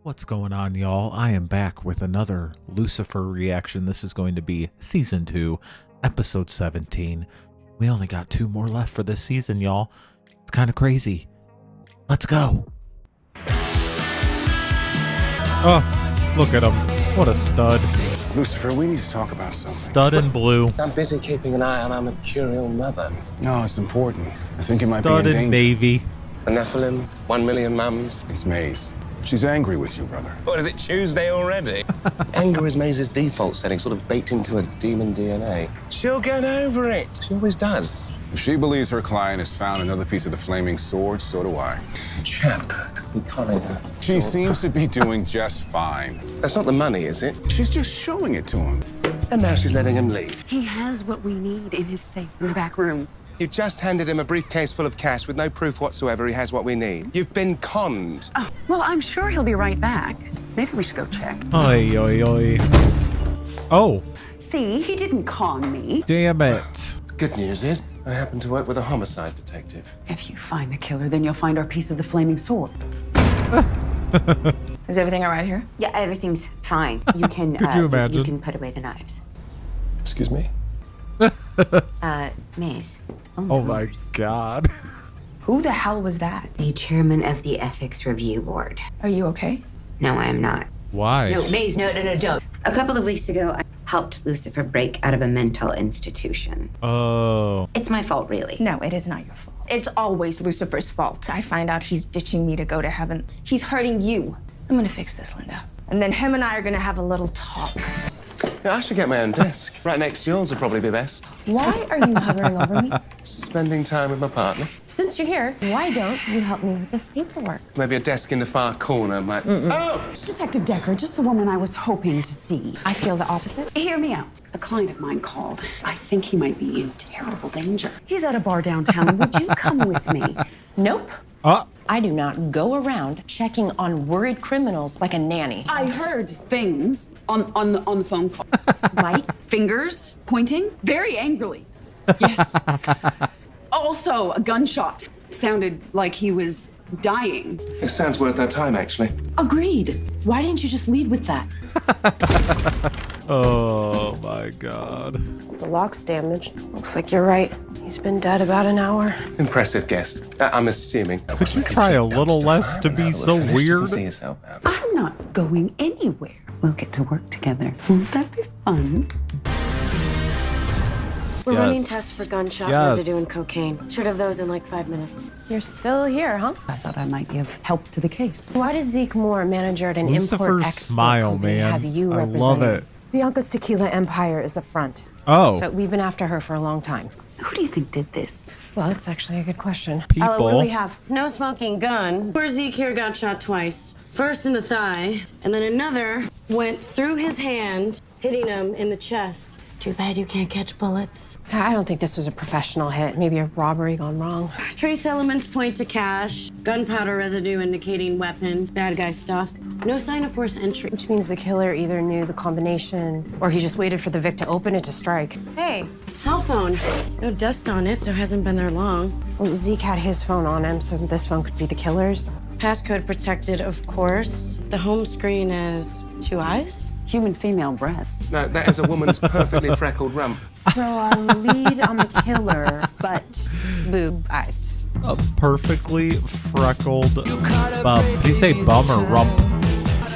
What's going on, y'all? I am back with another Lucifer reaction. This is going to be Season 2, Episode 17. We only got 2 more left for this season, y'all. It's kind of crazy. Let's go. Oh, look at him. What a stud. Lucifer, we need to talk about something. Stud in blue. I'm busy keeping an eye on our mercurial mother. No, it's important. I think it might Stud be in in danger. navy. The Nephilim, 1 million mums. It's Maze. She's angry with you, brother. What, is it Tuesday already? Anger is Maze's default setting, sort of baked into her demon DNA. She'll get over it. She always does. If she believes her client has found another piece of the flaming sword, so do I. Chap, be calling her. She seems to be doing just fine. That's not the money, is it? She's just showing it to him. And now she's letting him leave. He has what we need in his safe in the back room. You just handed him a briefcase full of cash with no proof whatsoever he has what we need. You've been conned. Oh, well, I'm sure he'll be right back. Maybe we should go check. Oi, oi, oi. Oh, See, he didn't con me. damn it. Good news is, I happen to work with a homicide detective. If you find the killer, then you'll find our piece of the flaming sword. Is everything all right here? Yeah, everything's fine. You can, Could you imagine? you can put away the knives. Excuse me? Maze. Oh my god. Who the hell was that? The chairman of the Ethics Review Board. Are you okay? No, I am not. Why? No, Maze, no, don't. A couple of weeks ago, I helped Lucifer break out of a mental institution. Oh. It's my fault, really. No, it is not your fault. It's always Lucifer's fault. I find out he's ditching me to go to heaven. He's hurting you. I'm gonna fix this, Linda. And then him and I are gonna have a little talk. Yeah, I should get my own desk. Right next to yours would probably be best. Why are you hovering over me? Spending time with my partner. Since you're here, why don't you help me with this paperwork? Maybe a desk in the far corner might... Oh! Detective Decker, just the woman I was hoping to see. I feel the opposite. Hear me out. A client of mine called. I think he might be in terrible danger. He's at a bar downtown. Would you come with me? Nope. Ah. I do not go around checking on worried criminals like a nanny. I heard things on the phone call. Right? Fingers pointing very angrily. Yes. Also, a gunshot. Sounded like he was dying. It sounds worth our time, actually. Agreed. Why didn't you just lead with that? Oh my god. The lock's damaged. Looks like you're right. He's been dead about an hour. Impressive guess. I'm assuming. Could you try a little less to be so You weird? can see yourself out. I'm not going anywhere. We'll get to work together. Won't that be fun? We're Yes. running tests for gunshot Yes. residue and cocaine. Should have those in like 5 minutes. You're still here, huh? I thought I might be of help to the case. Why does Zeke Moore, manager at an Lucifer's import-export smile, company, man. have you I representing? love it. Bianca's Tequila Empire is the front. Oh. So we've been after her for a long time. Who do you think did this? Well, it's actually a good question. People. Ella, what do we have? No smoking gun. Poor Zeke here got shot twice. First in the thigh, and then another went through his hand, hitting him in the chest. Too bad you can't catch bullets. I don't think this was a professional hit. Maybe a robbery gone wrong. Trace elements point to cash, gunpowder residue indicating weapons, bad guy stuff. No sign of forced entry. Which means the killer either knew the combination or he just waited for the Vic to open it to strike. Hey, cell phone. No dust on it, so it hasn't been there long. Well, Zeke had his phone on him, so this phone could be the killer's. Passcode protected, of course. The home screen has 2 eyes. Human female breasts. No, that is a woman's perfectly freckled rump. So our lead on the killer, but boob eyes. A perfectly freckled bum. Did you say bum or rump?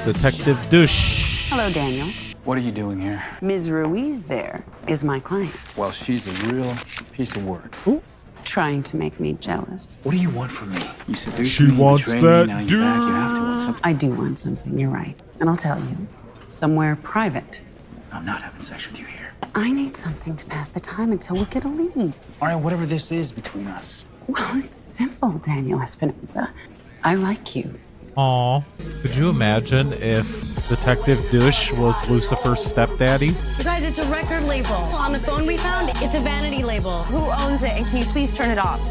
Detective Douche. Hello, Daniel. What are you doing here? Ms. Ruiz there is my client. Well, she's a real piece of work. Trying to make me jealous. What do you want from me? You seduced She me, you wants betrayed that me, now you're back, you have to want something. I do want something, you're right. And I'll tell you. Somewhere private. I'm not having sex with you here. I need something to pass the time until we get a lead. All right, whatever this is between us. Well, it's simple, Daniel Espinosa. I like you. Aw. Could you imagine if Detective Douche was Lucifer's stepdaddy? You guys, it's a record label. On the phone we found, it's a vanity label. Who owns it, and can you please turn it off?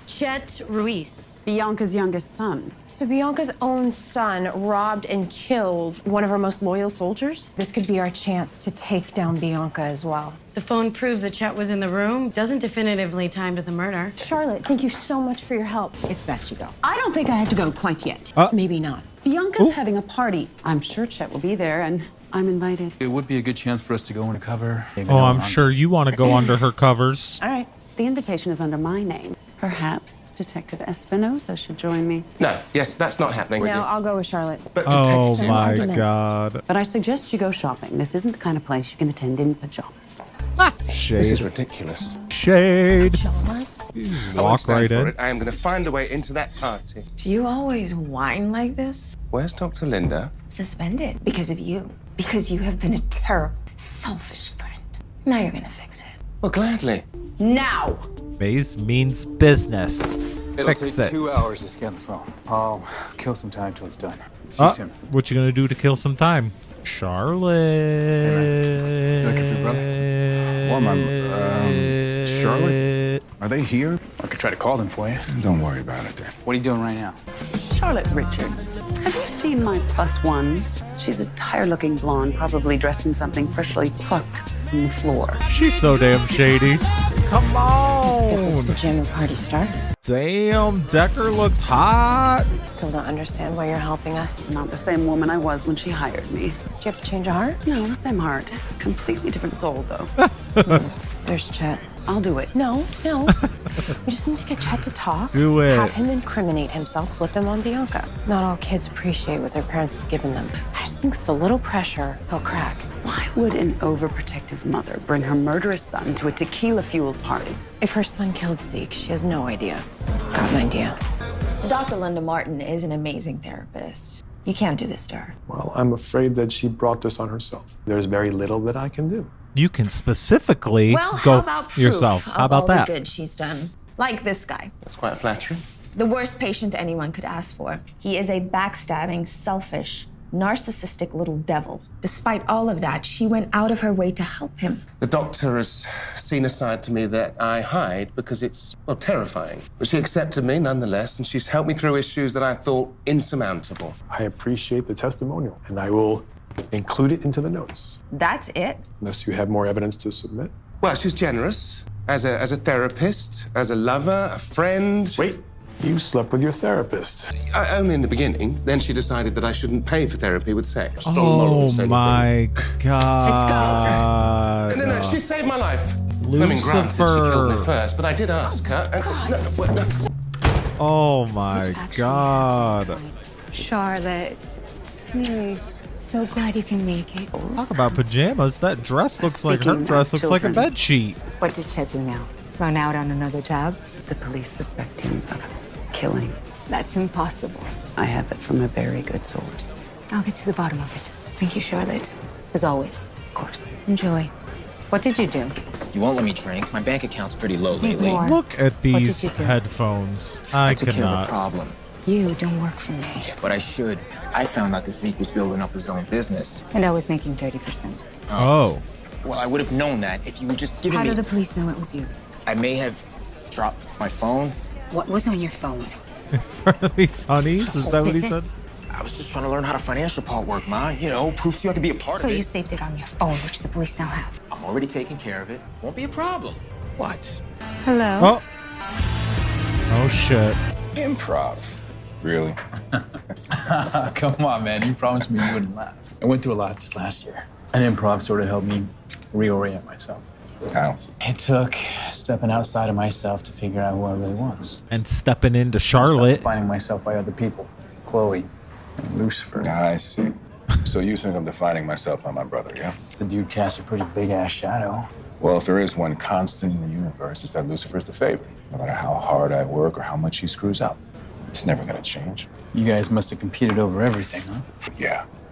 Chet Ruiz. Bianca's youngest son. So Bianca's own son robbed and killed one of our most loyal soldiers? This could be our chance to take down Bianca as well. The phone proves that Chet was in the room. Doesn't definitively time to the murder. Charlotte, thank you so much for your help. It's best you go. I don't think I have to go quite yet. Maybe not. Bianca's having a party. I'm sure Chet will be there, and I'm invited. It would be a good chance for us to go undercover. Oh, I'm sure you want to go under her covers. All right. The invitation is under my name. Perhaps Detective Espinosa should join me. No, yes, that's not happening. No, I'll go with Charlotte. But Oh detective. my arguments. God. But I suggest you go shopping. This isn't the kind of place you can attend in pajamas. Shade. This is ridiculous. Shade. Pajamas? I won't Walk stand right for in. it. I am going to find a way into that party. Do you always whine like this? Where's Dr. Linda? Suspended because of you. Because you have been a terrible, selfish friend. Now you're gonna fix it. Well, gladly. Now! Maze means business. It'll Fix take it. 2 hours to scan the phone. I'll kill some time till it's done. See you soon. What you gonna do to kill some time? Charlotte. Looking for your brother? Or my, Charlotte? Are they here? I could try to call them for you. Don't worry about it then. What are you doing right now? Charlotte Richards. Have you seen my +1? She's a tired-looking blonde, probably dressed in something freshly plucked from the floor. She's so damn shady. Come on. Let's get this pajama party started. Damn, Decker looked hot. Still don't understand why you're helping us. Not the same woman I was when she hired me. Did you have to change a heart? No, the same heart. Completely different soul, though. There's Chet. I'll do it. No. We just need to get Chet to talk. Do it. Have him incriminate himself, flip him on Bianca. Not all kids appreciate what their parents have given them. I just think with a little pressure, he'll crack. Why would an overprotective mother bring her murderous son to a tequila-fueled party? If her son killed Zeke, she has no idea. Got an idea. Dr. Linda Martin is an amazing therapist. You can't do this to her. Well, I'm afraid that she brought this on herself. There's very little that I can do. You can specifically Well, go how about proof yourself. of How about all that? the good she's done? Like this guy. That's quite flattering. The worst patient anyone could ask for. He is a backstabbing, selfish, narcissistic little devil. Despite all of that, she went out of her way to help him. The doctor has seen a side to me that I hide because it's, well, terrifying. But she accepted me nonetheless, and she's helped me through issues that I thought insurmountable. I appreciate the testimonial, and I will include it into the notes, That's it? unless you have more evidence to submit. Well, she's generous. As a therapist, as a lover, a friend. Wait, you slept with your therapist. Only in the beginning. Then she decided that I shouldn't pay for therapy with sex. Oh my God. No, she saved my life. I mean, granted, she killed me first, but I did ask her. Oh my God. Charlotte. So glad you can make it. Talk about pajamas. That dress looks like her dress looks like a bed sheet. What did Chet do now? Run out on another job? The police suspect him of killing. That's impossible. I have it from a very good source. I'll get to the bottom of it. Thank you, Charlotte. As always. Of course. Enjoy. What did you do? You won't let me drink. My bank account's pretty low lately. More. Look at did these you do? headphones. I took care of the cannot. problem. You don't work for me. But I should. I found out that Zeke was building up his own business. And I was making 30%. Oh. Well, I would have known that if you would just given How me... did the police know it was you? I may have dropped my phone. What was on your phone? These honeys? Is that what he said? Business? I was just trying to learn how the financial part worked, Ma. You know, prove to you I could be a part So of it. you saved it on your phone, which the police now have. I'm already taking care of it. Won't be a problem. What? Hello? Oh. Oh shit. Improv. Really? Come on, man. You promised me you wouldn't laugh. I went through a lot this last year. And improv sort of helped me reorient myself. How? It took stepping outside of myself to figure out who I really was. And stepping into Charlotte. Finding myself by other people. Chloe and Lucifer. I see. So you think I'm defining myself by my brother, yeah? The dude casts a pretty big-ass shadow. Well, if there is one constant in the universe, it's that Lucifer's the favorite. No matter how hard I work or how much he screws up, it's never gonna change. You guys must have competed over everything, huh?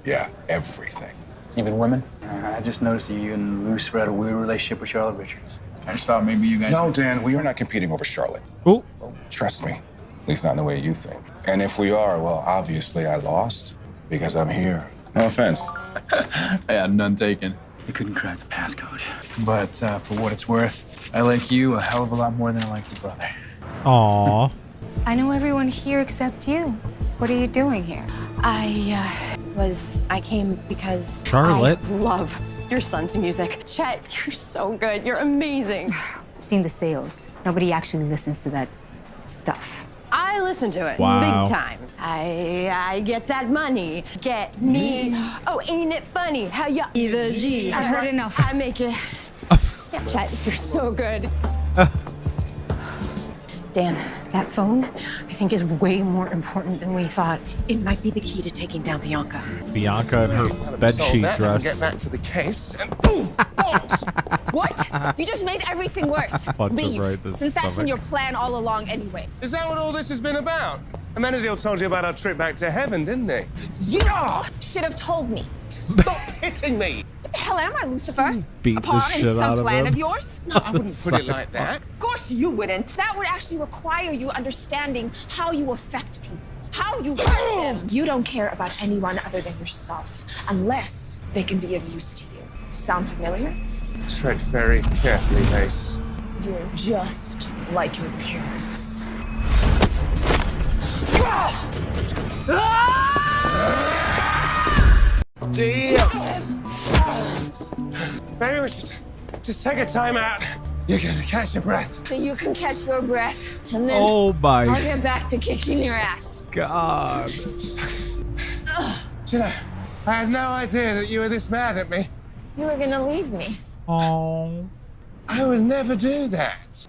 Yeah, everything. Even women? I just noticed that you and Lucifer had a weird relationship with Charlotte Richards. I just thought maybe you guys... No, Dan, we are not competing over Charlotte. Oh. Trust me. At least not in the way you think. And if we are, well, obviously I lost because I'm here. No offense. I had none taken. You couldn't crack the passcode. But for what it's worth, I like you a hell of a lot more than I like your brother. Aw. I know everyone here except you. What are you doing here? I came because Charlotte. I love your son's music. Chet, you're so good. You're amazing. I've seen the sales. Nobody actually listens to that stuff. I I listen to it. Wow. Big time. I get that money. Get me. Oh, ain't it funny how you either G. I've heard enough. I make it. Yeah, Chet, you're so good. Dan, that phone, I think, is way more important than we thought. It might be the key to taking down Bianca. Bianca in her bedsheet dress. Get back to the case. And, ooh, balls. What? You just made everything worse. Punch him Leave, right in the since that's been stomach. your plan all along anyway. Is that what all this has been about? Amenadiel told you about our trip back to heaven, didn't he? You should have told me. Stop hitting me! What the hell am I, Lucifer? Beat A the pawn in shit out some of plan him. of yours? No, I wouldn't put it like that. Of course you wouldn't. That would actually require you understanding how you affect people, how you hurt them. You don't care about anyone other than yourself, unless they can be of use to you. Sound familiar? Tread very carefully, Mace. You're just like your parents. Damn. Maybe we should just take a time out. You're gonna catch your breath. So you can catch your breath, and then Oh my I'll get back to kicking your ass. God. Do you know, I had no idea that you were this mad at me. You were gonna leave me. Oh. I would never do that.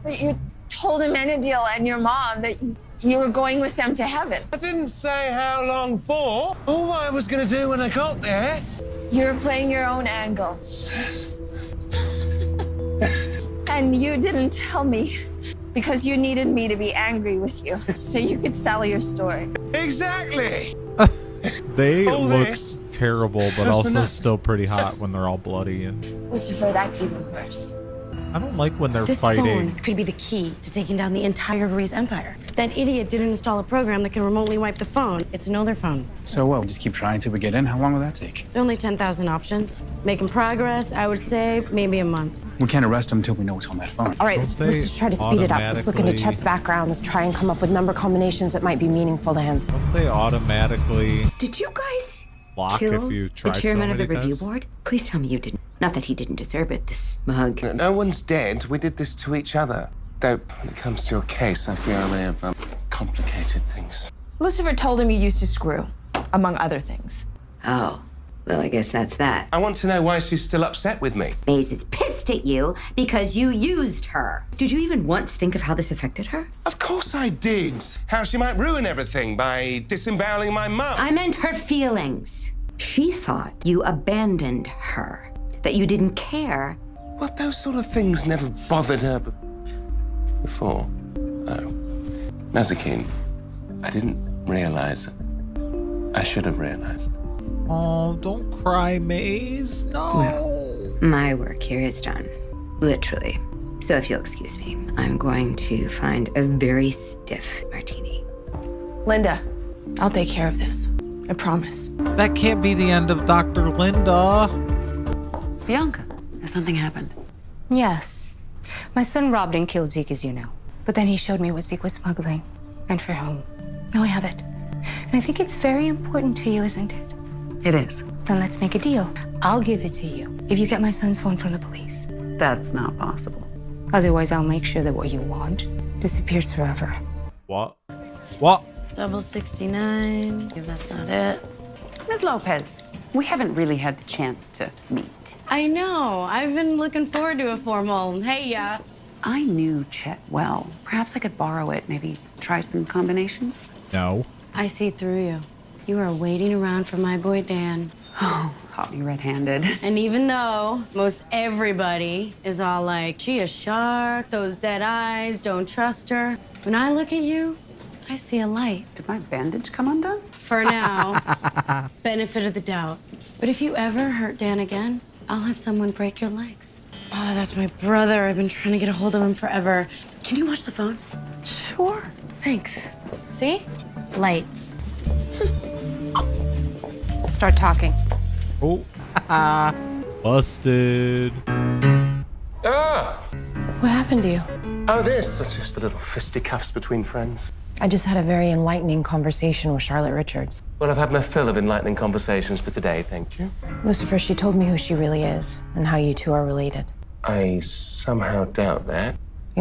But you told Amenadiel and your mom that you were going with them to heaven. I didn't say how long for, or what I was gonna do when I got there. You were playing your own angle. And you didn't tell me because you needed me to be angry with you so you could sell your story. Exactly. They All look this terrible, but just for also nothing. still pretty hot when they're all bloody. And Lucifer, that's even worse. I don't like when they're This fighting. phone could be the key to taking down the entire Reese empire. That idiot didn't install a program that can remotely wipe the phone. It's an older phone. So what? We just keep trying till we get in? How long will that take? There are only 10,000 options. Making progress, I would say maybe a month. We can't arrest him until we know what's on that phone. All right, let's just try to speed it up. Let's look into Chet's background. Let's try and come up with number combinations that might be meaningful to him. Don't they automatically Did you guys block kill if you the try chairman so of the many review times? board? Please tell me you didn't. Not that he didn't deserve it, this smug. No one's dead. We did this to each other. Though, when it comes to your case, I fear I may have complicated things. Lucifer told him you used to screw, among other things. Oh, well, I guess that's that. I want to know why she's still upset with me. Maze is pissed at you because you used her. Did you even once think of how this affected her? Of course I did. How she might ruin everything by disemboweling my mum. I meant her feelings. She thought you abandoned her, that you didn't care. Well, those sort of things never bothered her before. Oh. Nazakine, I didn't realize. I should have realized. Oh, don't cry, Maze. No. Well, my work here is done. Literally. So if you'll excuse me, I'm going to find a very stiff martini. Linda, I'll take care of this. I promise. That can't be the end of Dr. Linda. Bianca, has something happened? Yes. My son robbed and killed Zeke, as you know. But then he showed me what Zeke was smuggling. And for whom. Now I have it. And I think it's very important to you, isn't it? It is. Then let's make a deal. I'll give it to you if you get my son's phone from the police. That's not possible. Otherwise, I'll make sure that what you want disappears forever. What? What? Double 69. If that's not it. Ms. Lopez, we haven't really had the chance to meet. I know. I've been looking forward to a formal hey ya. I knew Chet well. Perhaps I could borrow it, maybe try some combinations? No. I see through you. You are waiting around for my boy Dan. Oh, caught me red-handed. And even though most everybody is all like, she a shark, those dead eyes, don't trust her. When I look at you, I see a light. Did my bandage come undone? For now, benefit of the doubt. But if you ever hurt Dan again, I'll have someone break your legs. Oh, that's my brother. I've been trying to get a hold of him forever. Can you watch the phone? Sure. Thanks. See? Light. Start talking. Oh. Busted. Ah! What happened to you? Oh, this. It's just a little fisticuffs between friends. I just had a very enlightening conversation with Charlotte Richards. Well, I've had my fill of enlightening conversations for today, thank you. Lucifer, she told me who she really is and how you two are related. I somehow doubt that.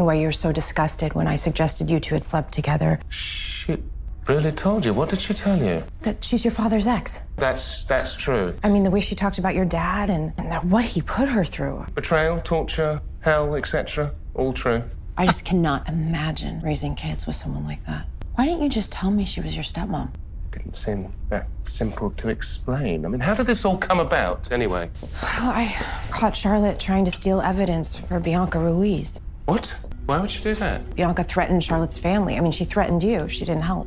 why you were so disgusted when I suggested you two had slept together. She really told you? What did she tell you? That she's your father's ex. That's true. I mean, the way she talked about your dad and what he put her through. Betrayal, torture, hell, etc. All true. I just cannot imagine raising kids with someone like that. Why didn't you just tell me she was your stepmom? Didn't seem that simple to explain. I mean, how did this all come about, anyway? Well, I caught Charlotte trying to steal evidence for Bianca Ruiz. What? Why would you do that? Bianca threatened Charlotte's family. I mean, she threatened you. She didn't help.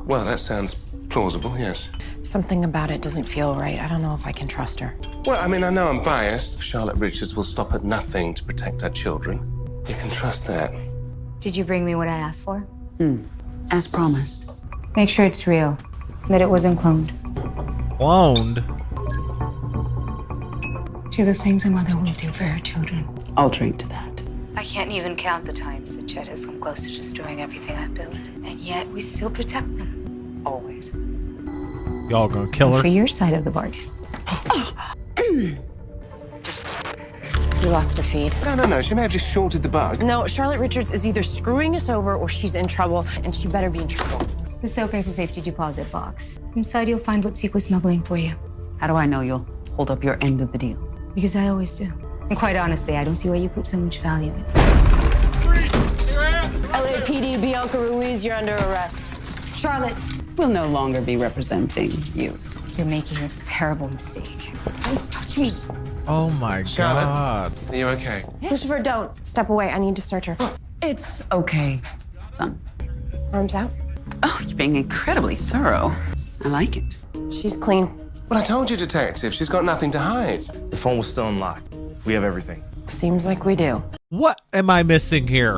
Well, that sounds plausible, yes. Something about it doesn't feel right. I don't know if I can trust her. Well, I mean, I know I'm biased. Charlotte Richards will stop at nothing to protect her children. You can trust that. Did you bring me what I asked for? As promised. Make sure it's real, that it wasn't cloned. Cloned? Do the things a mother will do for her children. I'll drink to that. I can't even count the times that Chet has come close to destroying everything I built. And yet we still protect them. Always. Y'all gonna kill her? For your side of the bargain. You lost the feed. No. She may have just shorted the bug. No, Charlotte Richards is either screwing us over or she's in trouble, and she better be in trouble. The soap is a safety deposit box. Inside you'll find what Zeke was smuggling for you. How do I know you'll hold up your end of the deal? Because I always do. And quite honestly, I don't see why you put so much value in it. LAPD, Bianca Ruiz, you're under arrest. Charlotte, We'll no longer be representing you. you're making a terrible mistake. Don't touch me. Oh my Charlotte, God. are you okay? Lucifer, don't. Step away. I need to search her. It's okay, son. Arms out. Oh, you're being incredibly thorough. I like it. She's clean. Well, I told you, Detective. She's got nothing to hide. The phone was still unlocked. We have everything. Seems like we do. What am I missing here?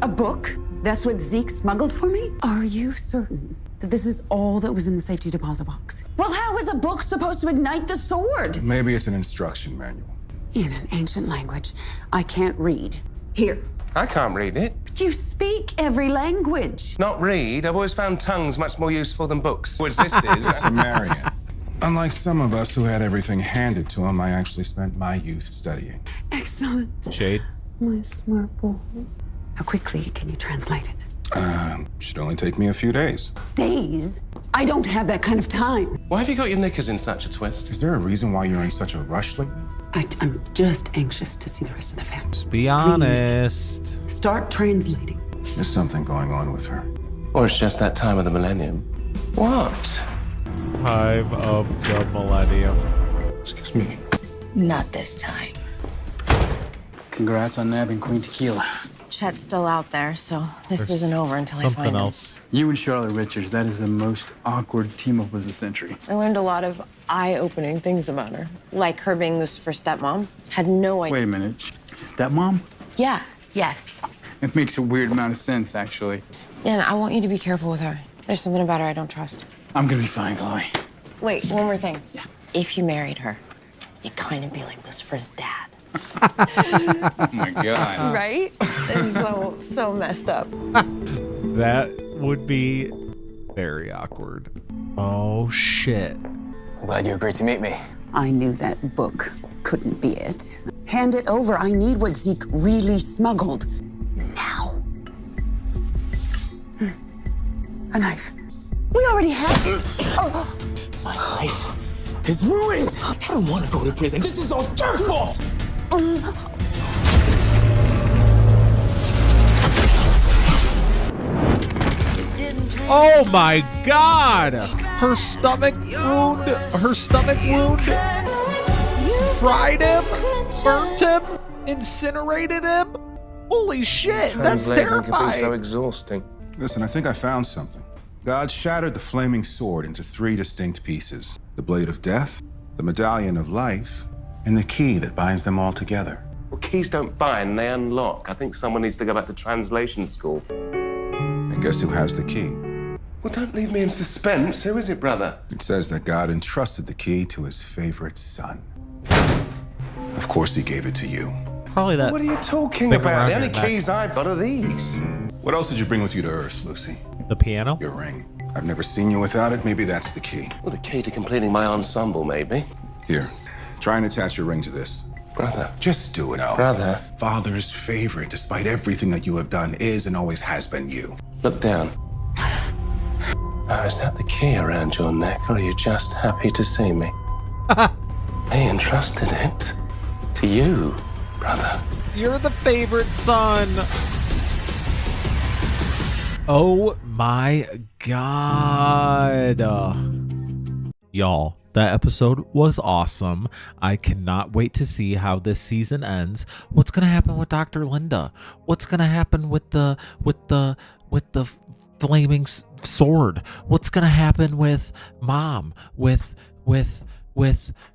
A book? That's what Zeke smuggled for me? Are you certain that this is all that was in the safety deposit box? Well, how is a book supposed to ignite the sword? Maybe it's an instruction manual. In an ancient language I can't read. Here. I can't read it. But you speak every language. Not read. I've always found tongues much more useful than books. Which this is. Sumerian. Unlike some of us who had everything handed to them, I actually spent my youth studying. Excellent. Shade. My smart boy. How quickly can you translate it? Should only take me a few days. Days? I don't have that kind of time. Why have you got your knickers in such a twist? Is there a reason why you're in such a rush lately? I'm just anxious to see the rest of the family. Just be honest. Start translating. There's something going on with her. Or it's just that time of the millennium. What? Time of the millennium. Excuse me. Not this time. Congrats on nabbing Queen Tequila. Chet's still out there, so this isn't over until I find Something him. else. You and Charlotte Richards, that is the most awkward team-up of the century. I learned a lot of eye-opening things about her. Like her being Lucifer's stepmom. Had no idea. Wait a minute. Stepmom? Yeah, yes. It makes a weird amount of sense, actually. And I want you to be careful with her. There's something about her I don't trust. I'm gonna be fine, Chloe. Wait, one more thing. Yeah. If you married her, you'd kind of be like Lucifer's dad. Oh my God. Right? It's so messed up. That would be very awkward. Oh, shit. I'm glad you agreed to meet me. I knew that book couldn't be it. Hand it over. I need what Zeke really smuggled. Now. A knife. We already have. My life is ruined. I don't want to go to prison. This is all your fault. Oh my God! Her stomach wound. Fried him, burnt him, incinerated him. Holy shit! That's Translating can be terrifying. so exhausting. Listen, I think I found something. God shattered the flaming sword into 3 distinct pieces. The blade of death, the medallion of life, and the key that binds them all together. Well, keys don't bind, they unlock. I think someone needs to go back to translation school. And guess who has the key? Well, don't leave me in suspense. Who is it, brother? It says that God entrusted the key to his favorite son. Of course he gave it to you. Probably that. What are you talking big about? around The only your neck. keys I've got are these. What else did you bring with you to Earth, Lucy? The piano? Your ring. I've never seen you without it. Maybe that's the key. Well, the key to completing my ensemble, maybe. Here, try and attach your ring to this. Brother. Just do it, Al. Brother. Father's favorite, despite everything that you have done, is and always has been you. Look down. Oh, is that the key around your neck, or are you just happy to see me? They entrusted it to you, brother. You're the favorite son. Oh my God. Y'all, that episode was awesome. I cannot wait to see how this season ends. What's gonna happen with Dr. Linda? What's gonna happen with the flaming sword? What's gonna happen with Mom? With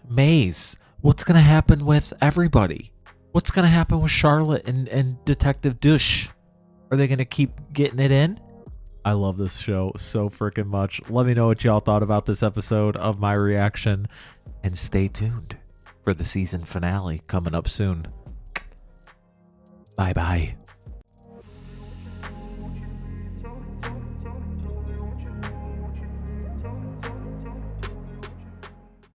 Maze? What's gonna happen with everybody? What's gonna happen with Charlotte and Detective Dush? Are they gonna keep getting it in? I love this show so freaking much. Let me know what y'all thought about this episode of my reaction, and stay tuned for the season finale coming up soon. Bye bye.